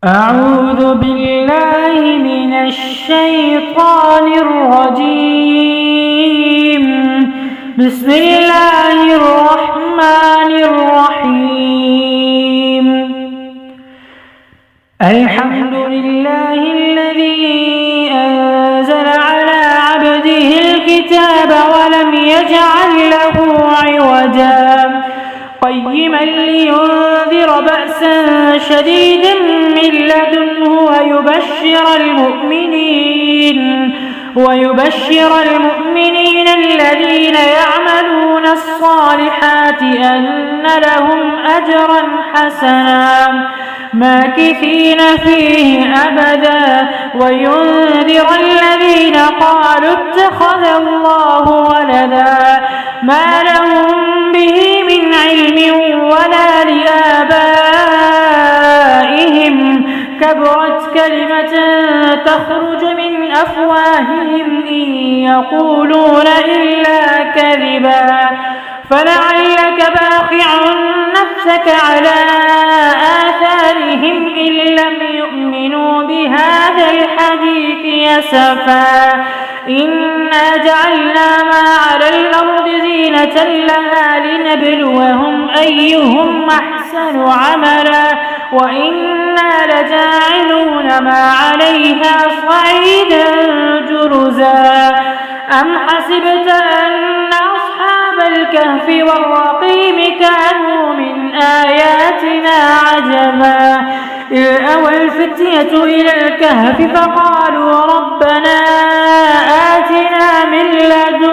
أعوذ بالله من الشيطان الرجيم. بسم الله الرحمن الرحيم. الحمد لله الذي أنزل على عبده الكتاب ولم يجعل له عوجا قيما لينذر بأسا شديدا من لدنه ويبشر المؤمنين الذين يعملون الصالحات أن لهم أجرا حسنا ماكثين فيه أبدا وينذر الذين قالوا اتخذ الله ولدا ما لهم به من علم ولا لآبائهم كبرت كلمة تخرج من أفواههم إن يقولون إلا كذبا فلعلك باخع نفسك على آثارهم إن لم يؤمنوا بهذا الحديث يسفا إنا جعلنا ما على الأرض زينة لها لنبلوهم أيهم أحسن عملا وإنا لجاعلون ما عليها صعيدا جرزا أم حسبت أن أصحاب الكهف والرقيم كانوا من آياتنا عجبا إذ أوى الفتية إلى الكهف فقالوا ربنا آتنا من لدنك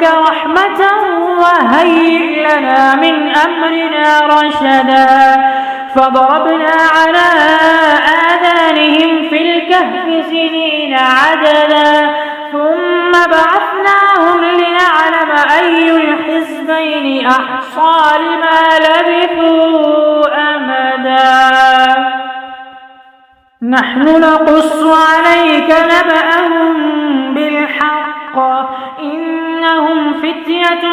رحمة وهيئ لنا من أمرنا رشدا فضربنا على آذانهم في الكهف سنين عددا ثم بعثناهم لنعلم أي الحزبين أحصى لما لبثوا أمدا نحن نقص عليك نبأهم بالحق إنهم فتية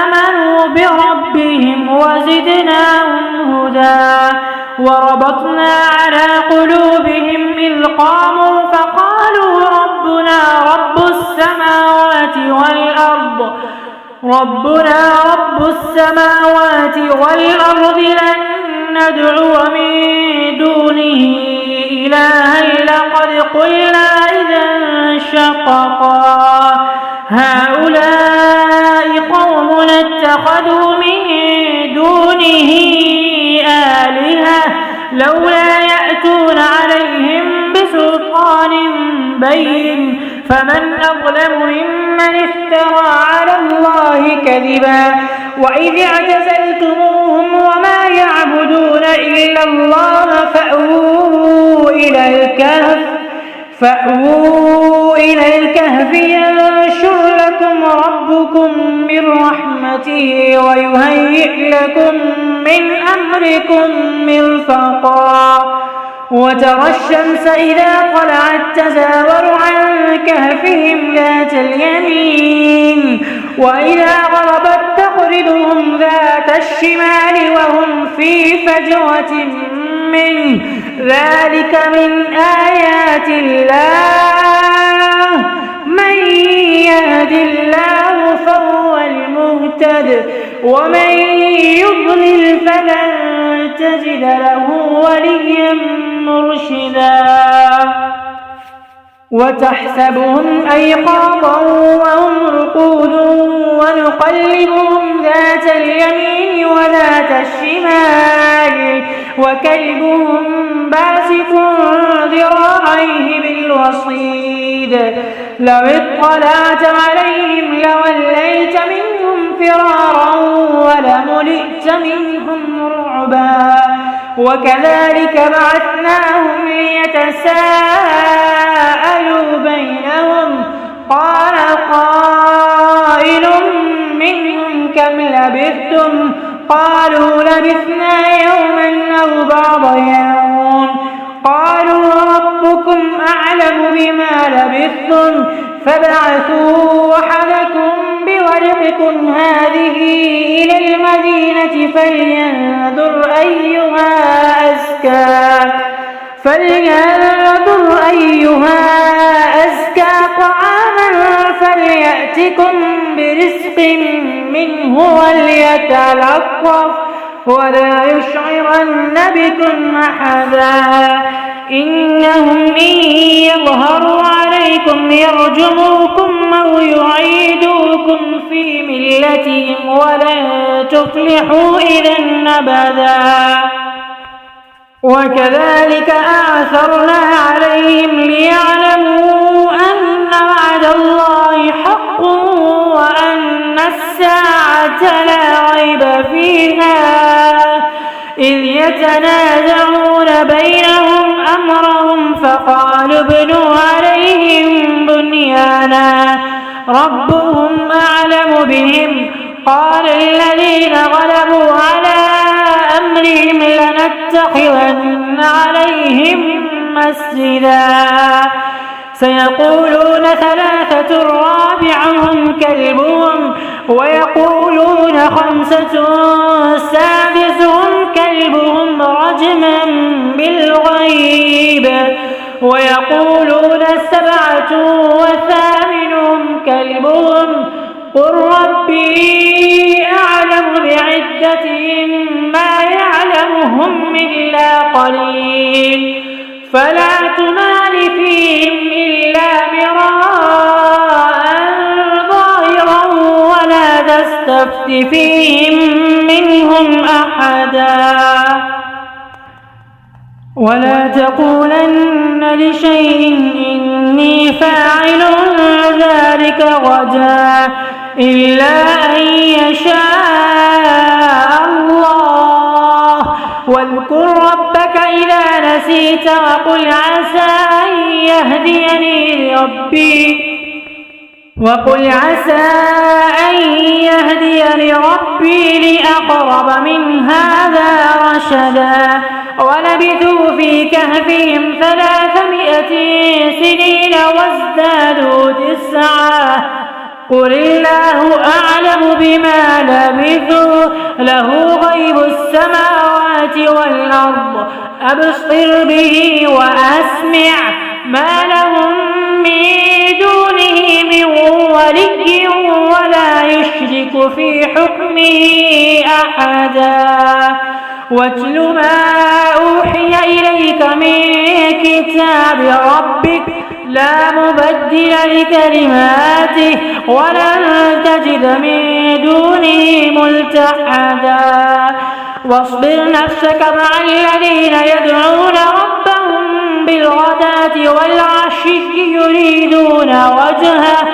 آمنوا بربهم وزدناهم هدى وربطنا على قلوبهم إذ قاموا فقالوا ربنا رب السماوات والأرض لن ندعو من دونه إلها لقد قلنا إذا شططا هؤلاء قوم اتخذوا من دونه آلهة لولا يأتون عليهم بسلطان بين فمن أظلم ممن افترى على الله كذبا وإذ اعتزلتموهم وما يعبدون إلا الله فأووا إلى الكهف ينشر لكم ربكم من رحمته ويهيئ لكم من أمركم مرفقا وترى الشمس إذا طلعت تزاور عن كهفهم ذات اليمين وإذا غربت تقرضهم ذات الشمال وهم في فجوة منه ذلك من آيات الله من يهد الله فهو المهتد ومن يضلل فلن تجد له وليا مرشدا وتحسبهم أيقاظا وهم رقود ونقلبهم ذات اليمين وذات الشمال وكلبهم باسط ذراعيه بالوصيد لو اطلعت عليهم لوليت منهم فرارا ولملئت منهم رعبا وكذلك بعثناهم ليتساءلوا بينهم قال قائل منهم كم لبثتم قالوا لبثنا يوما أو بعض يوم قالوا ربكم أعلم بما لبثتم فابعثوا أحدكم بورقكم هذه إلى القرية فلينظر أيها أزكى طعاما فليأتكم برزق منه وليتلطف ولا يشعرن بكم أحدا إنهم إن يظهروا عليكم يرجموكم أو يعيدوكم في ملتهم ولن تفلحوا إذا أبدا وكذلك أعثرنا عليهم ليعلموا أن وعد الله حق وأن الساعة لا ريب فيها إذ يتنازعون بينهم أمرهم فقالوا ابنوا عليهم بنيانا ربهم أعلم بهم قال الذين غلبوا على أمرهم لنتخذن عليهم مسجدا سيقولون ثلاثة رابعهم كلبهم ويقولون خمسة سادسهم كلبهم رجما بالغيب ويقولون سبعة وثامنهم كلبهم قل ربي أعلم بعدتهم ما يعلمهم إلا قليل فلا تمال فيهم إلا مراء ظاهرا ولا تستفت فيهم منهم أحدا ولا تقولن لشيء إني فاعل ذلك غدا إلا أن يشاء الله واذكر ربك إذا نسيت وقل عسى أن يهديني ربي لأقرب من هذا رشدا ولبثوا في كهفهم 300 سنين وازدادوا 9 قل الله أعلم بما لبثوا له غيب السماوات والأرض أبصر به وأسمع ما لهم من دونه من ولي ولا يشرك في حكمه أحدا واتل ما أوحي إليك من كتاب ربك لا مبدل لكلماته ولن تجد من دونه ملتحدا واصبر نفسك مع الذين يدعون ربهم بالغداة والعشي يريدون وجهه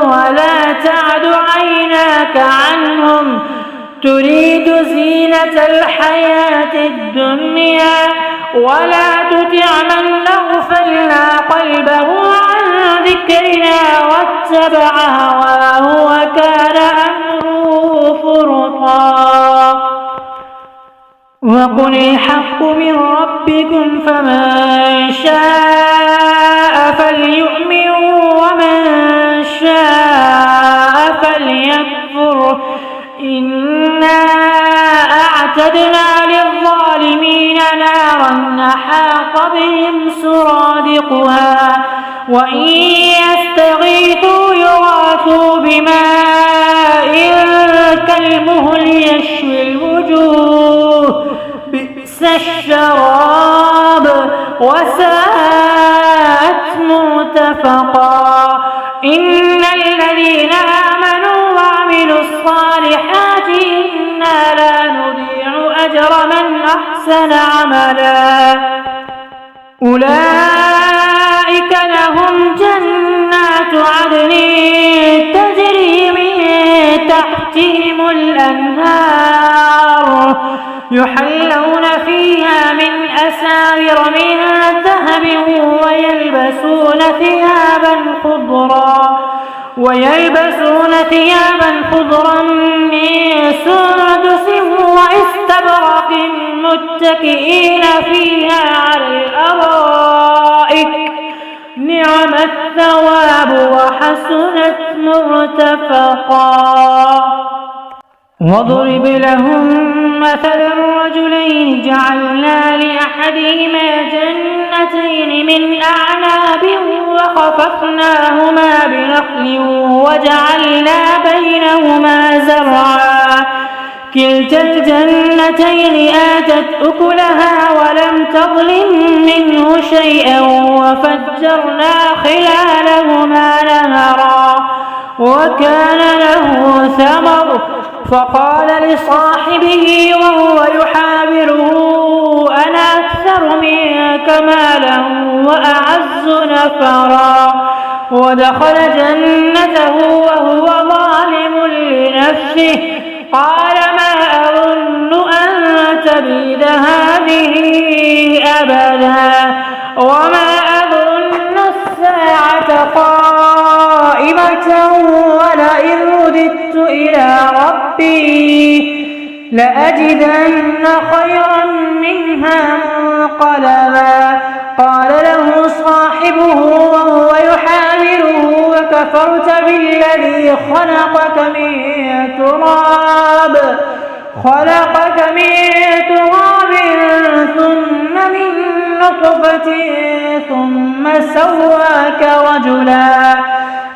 ولا تعد عيناك عنهم تريد زينة الحياة الدنيا ولا تطع من أغفلنا قلبه عن ذكرنا واتبع هواه وكان أمره فرطا وقل الحق من ربكم فمن شاء فليؤمن ومن شاء فليكفر إنا أعتدنا للظالمين نارا أحاط بهم سرادقها وإن يستغيثوا يغاثوا بماء كالمهل يشوي الوجوه بئس الشراب وساءت مرتفقا إن الذين آمنوا وعملوا الصالحات إنا لا نضيع أجر من أحسن عملا أولئك لهم جنات عدن تجري من تحتهم الأنهار يحلون فيها من أساور من ذهب ويلبسون ثيابا خضرا من سندس واستبرق متكئين فيها على الأرائك نعم الثواب وحسنت مرتفقا. واضرب لهم مثل الرجلين جعلنا لأحدهما جنتين من أعناب وخففناهما بنخل وجعلنا بينهما زرعا كلتا الجنتين آتت أكلها ولم تظلم منه شيئا وفجرنا خلالهما نهرا وكان له ثمر فقال لصاحبه وهو يحاوره أنا أكثر منك مالا وأعز نفرا ودخل جنته وهو ظالم لنفسه قال ما أظن أن تبيد هذه أبدا وما أظن الساعة قائمة ولئن رددت إلى ربي لأجدن خيرا منها منقلبا. قال له صاحبه وهو يحاوره وكفرت بالذي خلقك من تراب ثم من نطفة ثم سواك رجلا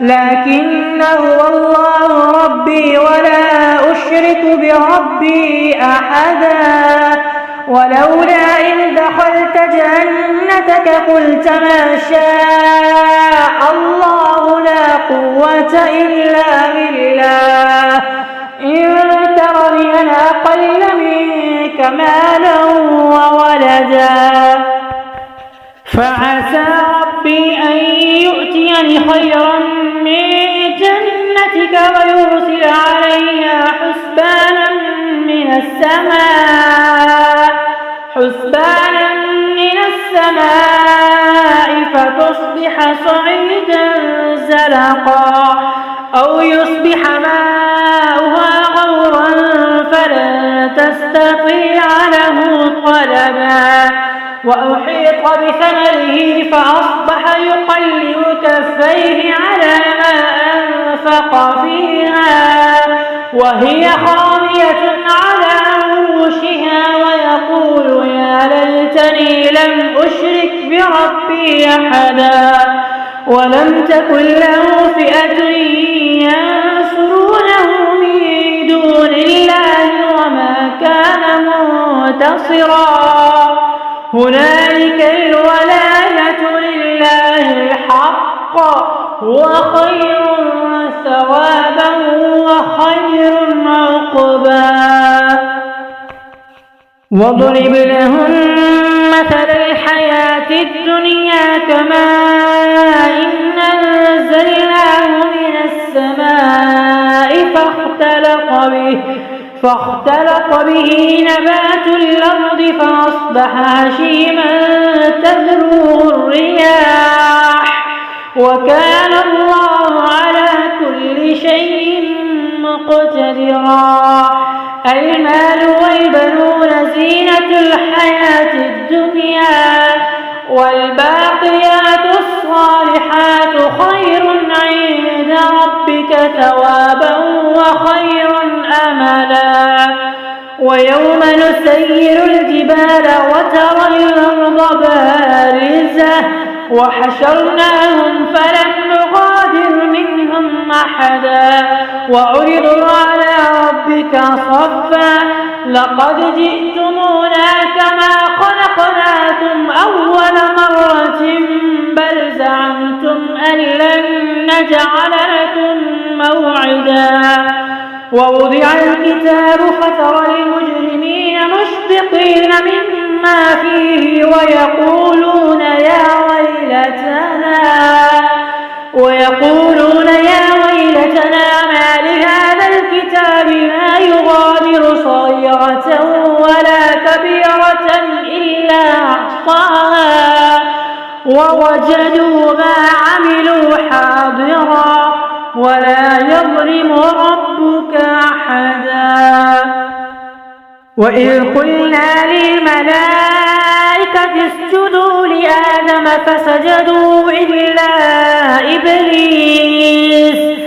لكن هو الله ربي ولا أشرك بربي أحدا. ولولا إذ دخلت جنتك قلت ما شاء الله لا قوة إلا بالله إن ترني أنا أقل منك مالا وولدا فعسى ربي أن يؤتيني خيرا من جنتك ويرسل عليها حسبانا من السماء فتصبح صعيدا زلقا أو يصبح ماؤها غورا فلن تستطيع له طلبا. وأحيط بثمره فأصبح يقلب كفيه على ما أنفق فيها وهي خاوية على عروشها ويقول يا ليتني لم أشرك بربي أحدا ولم تكن له فئة ينصرونه من دون الله وما كان منتصرا. هنالك الولاية لله الحق هو خير ثوابا وخير عقبا. واضرب لهم مثل الحياة الدنيا كماء أنزلناه من السماء فاختلط به نبات الأرض فأصبح هشيما تذروه الرياح وكان الله على كل شيء مقتدرا. المال والبنون زينة الحياة الدنيا والباقيات الصالحات خير عند ربك ثوابا وخير أملا. ويوم نسير الجبال وترى الأرض بارزة وحشرناهم فلم نغادر منهم أحدا وعرضوا على ربك صفا لقد جئتمونا كما خلقناكم أول مرة بل زعمتم أن لن نجعل لكم موعدا. ووضع الكتاب فترى المجرمين مشفقين مما فيه ويقولون يا ويلتنا ما لهذا الكتاب لا يغادر صغيرة ولا كبيرة إلا أحصاها ووجدوا ما عملوا حاضرا ولا يظلم ربك أحدا. وإذ قلنا للملائكة اسجدوا لآدم فسجدوا إلا إبليس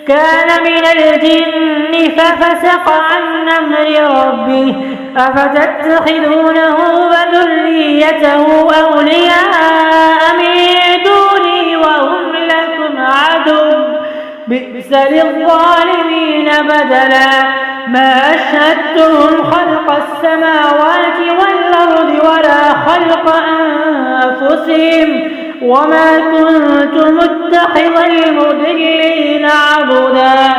كان من الجن ففسق عن أمر ربه أفتتخذونه وذريته أولياء من دوني وهم لكم عدو بئس للظالمين بدلا ما أشهدتهم خلق السماوات والأرض ولا خلق أنفسهم وما كنت متخذ المضلين عضدا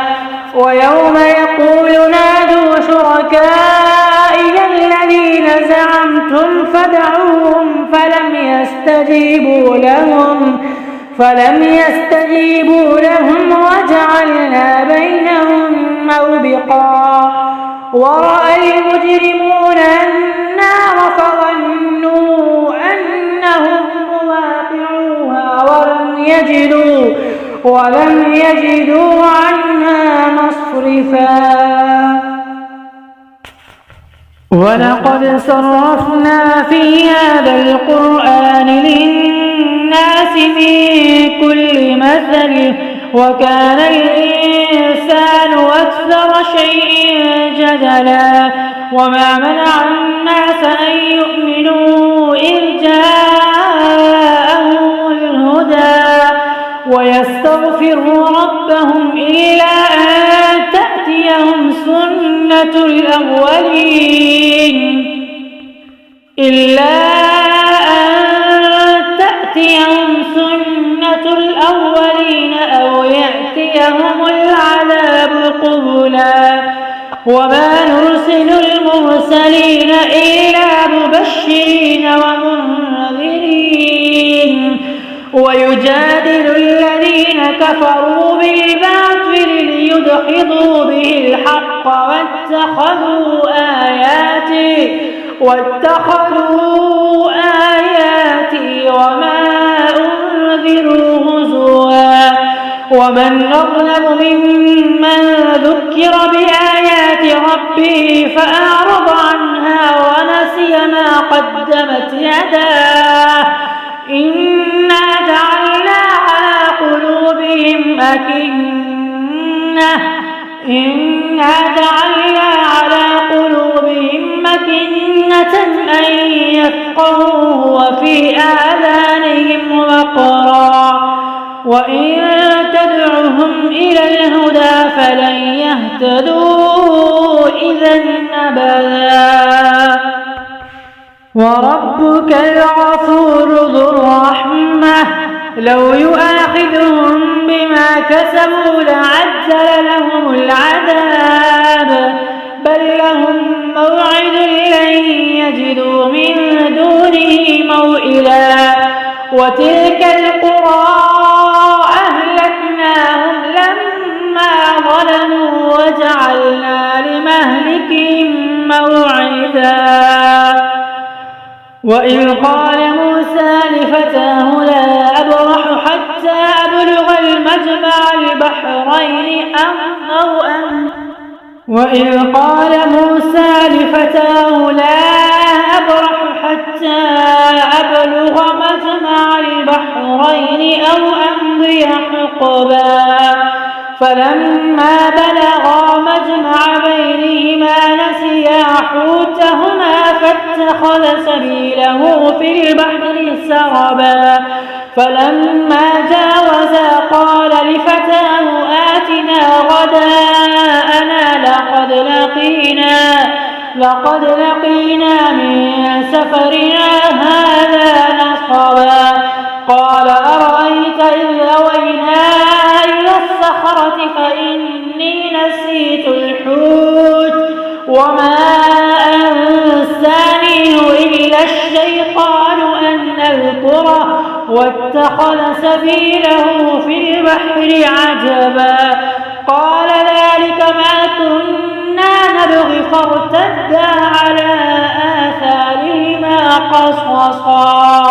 ويوم يقول نادوا شركائي الذين زعمتم فدعوهم فلم يستجيبوا لهم وجعلنا بينهم موبقا ورأى المجرمون النار فظنوا أنهم مواقعوها ولم يجدوا عنها مصرفا ولقد صرفنا في هذا القرآن للناس من كل مثل وكان الإنسان أكثر شيء جدلا وما منع الناس أن يؤمنوا إذ جاءهم الهدى ويستغفروا ربهم إلا أن تأتيهم سنة الأولين أو يأتيهم العذاب قبلا وما نرسل المرسلين إلا مبشرين ومنذرين ويجادل الذين كفروا بالباطل ليدحضوا به الحق واتخذوا آياتي وما أنذروا هزوا ومن أظلم ممن ذكر بآيات ربه فأعرض عنها ونسي ما قدمت يداه إنا جعلنا على قلوبهم أكنة أن يفقهوه وفي آذانهم وقرا وإن تدعهم إلى الهدى فلن يهتدوا إذا أبدا وربك الغفور ذو الرحمة لو يؤاخذهم بما كسبوا لعجل لهم العذاب بل لهم موعد لن يجدوا من دونه موئلا وتلك القرى أهلكناهم لما ظلموا وجعلنا لمهلكهم موعدا وإذ قال موسى لفتاه لا أبرح حتى أبلغ المجمع البحرين أو أمضي حقبا فلما بلغا مجمع بينهما نسيا حوتهما فاتخذ سبيله في البحر سربا فلما جاوزا قال لفتاه آتنا غداءنا لقد لقينا من سفرنا هذا نصبا قال أرأيت إذ أوينا إلى الصخرة فإني نسيت الحوت وما أنسانيه إلا الشيطان أن أذكره واتخذ سبيله في البحر عجبا قال ذلك ما كنا نبغي فارتدا على آثارهما قصصا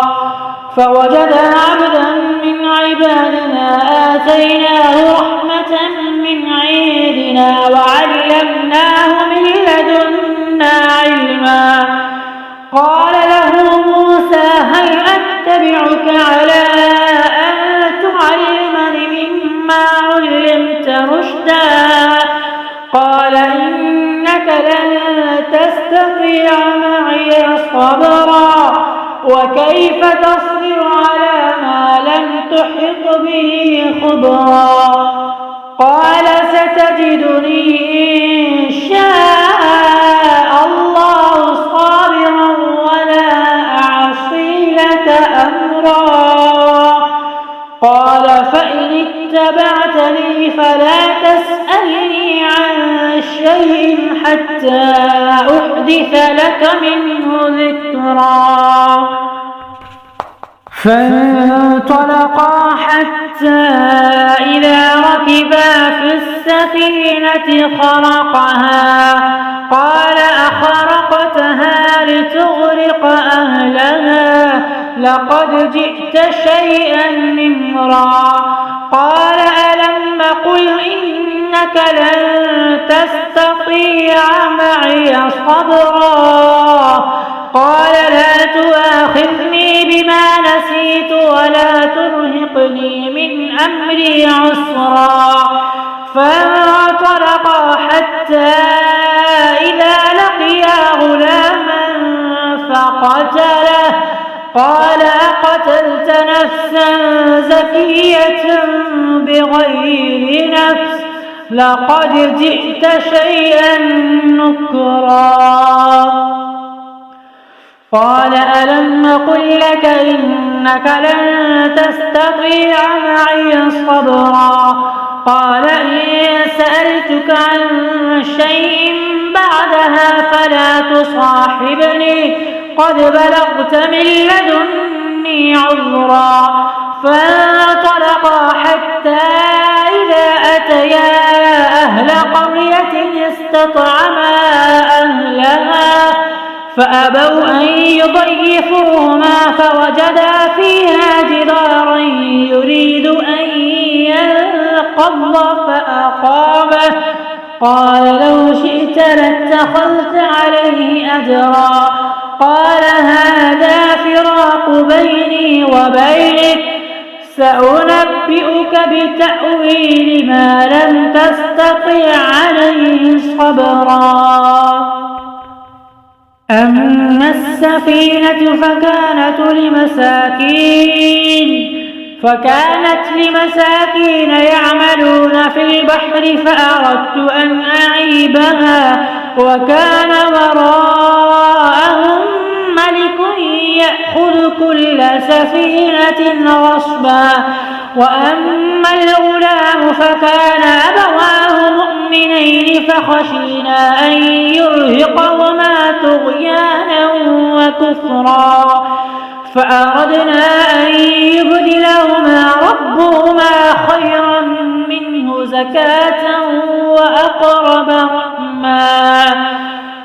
فوجدا عبدا من عبادنا آتيناه رحمة من عندنا وعلمناه من لدنا علما قال له موسى سألتك على أن تعلمني مما علمت رشدا قال إنك لن تستطيع معي صبرا وكيف تصبر على ما لم تحط به خبرا قال ستجدني إن شاء الله صابرا ولا أعصي لك أمرا قال فإن اتبعتني فلا تسألني عن شيء حتى أحدث لك منه ذكرا فانطلقا حتى إذا ركبا في السفينة خرقها قال أخرقتها لتغرق أهلها لقد جئت شيئا نمرا قال ألم قل إنك لن تستطيع معي صبرا قال لا تؤاخذني بما نسيت ولا ترهقني من أمري عسرا فانطلقا حتى إذا لقيا غلاما فقتله قال أقتلت نفسا زكية بغير نفس لقد جئت شيئا نكرا قال ألم أقل لك إنك لن تستطيع معي صبرا قال إن سألتك عن شيء بعدها فلا تصاحبني قد بلغت من لدني عذرا فانطلقا حتى إذا أتيا أهل قرية استطعما أهلها فأبوا أن يضيفوهما فوجدا فيها جدارا يريد أن ينقض فأقامه قال لو شئت لاتخذت عليه أجرا قال هذا فراق بيني وبينك سأنبئك بتأويل ما لم تستطع عليه صبرا أما السفينة فكانت لمساكين يعملون في البحر فأردت أن أعيبها وكان وراءهم ملك يأخذ كل سفينة غصبا وأما الغلام فكان أبواه مؤمنين فخشينا أن يرهقهما طغيانا وكفرا فأردنا أن يبدلهما ربهما خيرا منه زكاة وأقرب رحما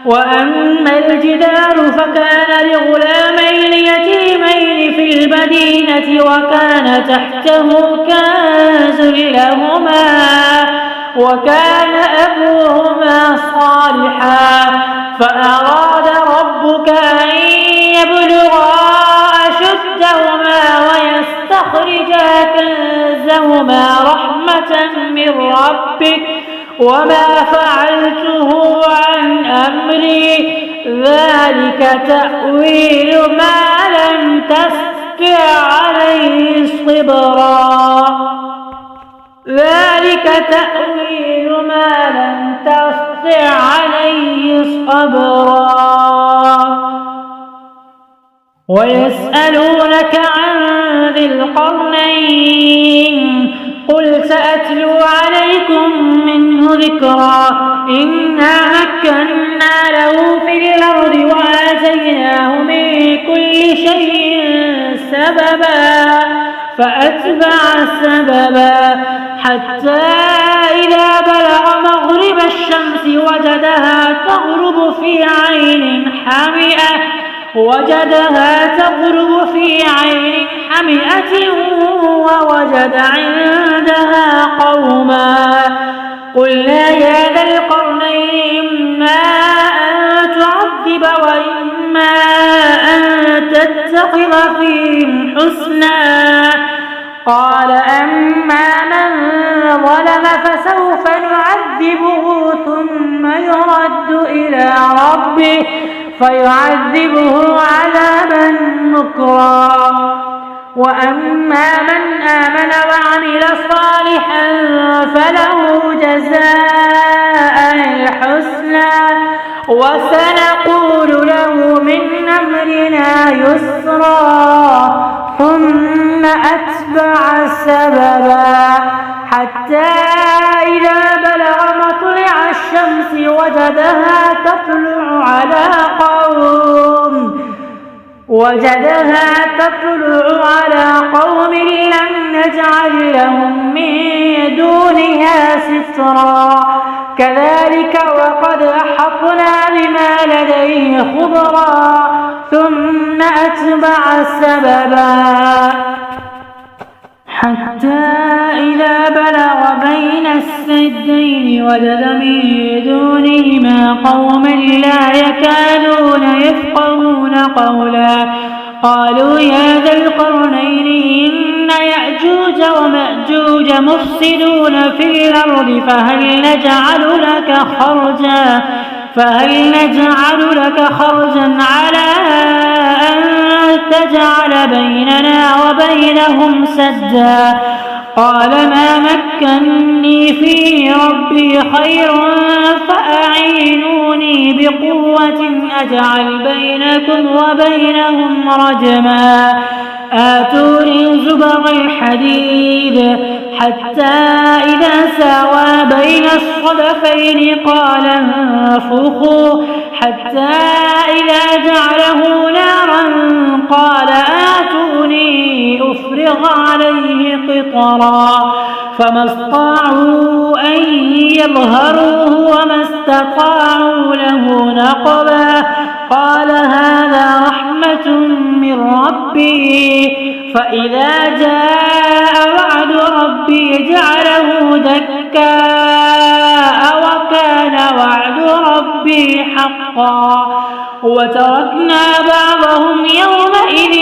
وأما الجدار فكان لغلامين يتيمين في المدينة وكان تحته كنز لهما وكان أبوهما صالحا فأراد ربك أن يبلغا أشدهما ويستخرجا كنزهما رحمة من ربك وما فعلته عن أمري ذلك تأويل ما لم تستطع عليه صبرا ويسألونك عن ذي القرنين قل سأتلو عليكم منه ذكرا إنا مكنا له في الأرض وآتيناه من كل شيء سببا فأتبع سببا حتى إذا بلغ مغرب الشمس وجدها تغرب في عين حمئة ووجد عندها قوما قلنا يا ذا القرنين إما أن تعذب وإما أن تتخذ فيهم الحسنى. قال أما من ظلم فسوف نعذبه ثم يرد إلى ربه فيعذبه عذابا نكرا. وأما من آمن وعمل صالحا فله جزاء الحسنى وسنقول له من أمرنا يسرا. ثم أتبع سببا حتى إذا بلغ مطلع الشمس وجدها تطلع على قوم لم نجعل لهم من دونها سترا. كذلك وقد أحطنا بما لديه خبرا. ثم أتبع سببا حتى إذا بلغ بين السدين وجد من دونهما قوما لا يكادون يفقهون قولا. قالوا يا ذا القرنين إن يأجوج ومأجوج مفسدون في الأرض فهل نجعل لك خرجا على أن تجعل بيننا وبينهم سدا. قال ما مكني فيه ربي خير فأعينوني بقوة أجعل بينكم وبينهم رجما. آتوني زبر الحديد حتى إذا ساوى بين الصدفين قال انفخوا حتى إذا جعله نارا قال آتوني أفرغ عليه قطرا. فما استطاعوا أن يظهروه وما استطاعوا له نقبا. قال هذا رحمة من ربي فإذا جاء وعد ربي جعله دكاء وكان وعد ربي حقا. وتركنا بعضهم يومئذ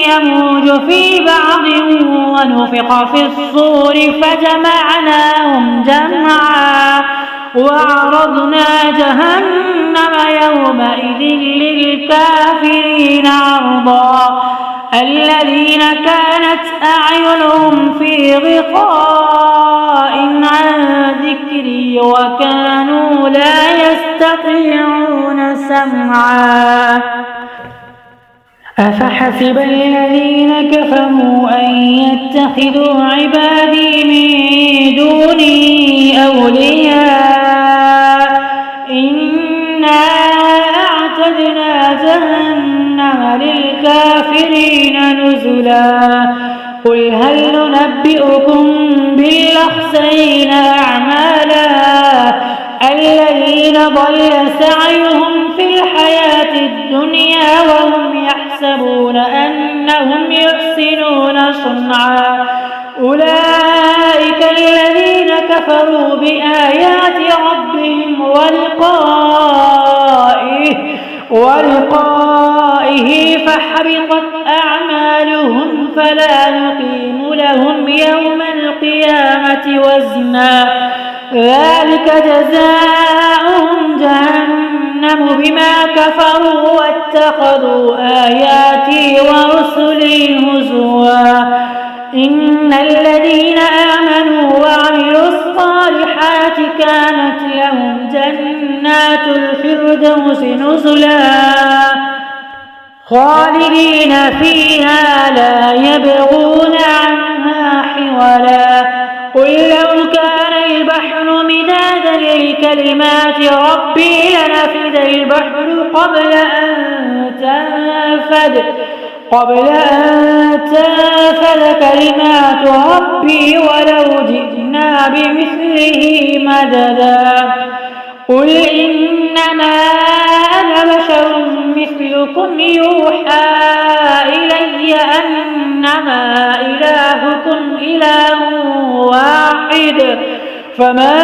يموج في بعض ونفخ في الصور فجمعناهم جمعا وعرضنا جهنم يومئذ للكافرين عرضا. الذين كانت أعينهم في غطاء عن ذكري وكانوا لا يستطيعون سمعا. أفحسب الذين كفروا أن يتخذوا عبادي من دوني أولياء إنا أعتدنا جهنم للكافرين نزلا. قل هل ننبئكم بالأخسرين أعمالا الذين ضل سعيهم في الحياة الدنيا وهم يحسبون أنهم يحسنون صنعا. أولئك الذين كفروا بآيات ربهم ولقائه فحبطت أعمالهم فلا نقيم لهم يوم القيامة وزنا. ذلك جزاؤهم جهنم بما كفروا واتخذوا آياتي ورسلي هزوا. إن الذين آمنوا وعملوا الصالحات كانت لهم جنات الفردوس نزلا خالدين فيها لا يبغون عنها حولا. قل لو كان البحر مدادا لكلمات ربي لنفد البحر قبل أن تنفد كلمات ربي ولو جئنا بمثله مددا. قل إنما أنا بشر مثلكم يوحى إلي أنما إلهكم إله واحد فمن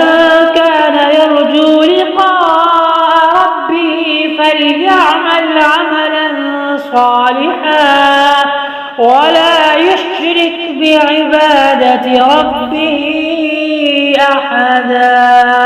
كان يرجو لقاء ربه فليعمل عملا صالحا ولا يشرك بعبادة ربه أحدا.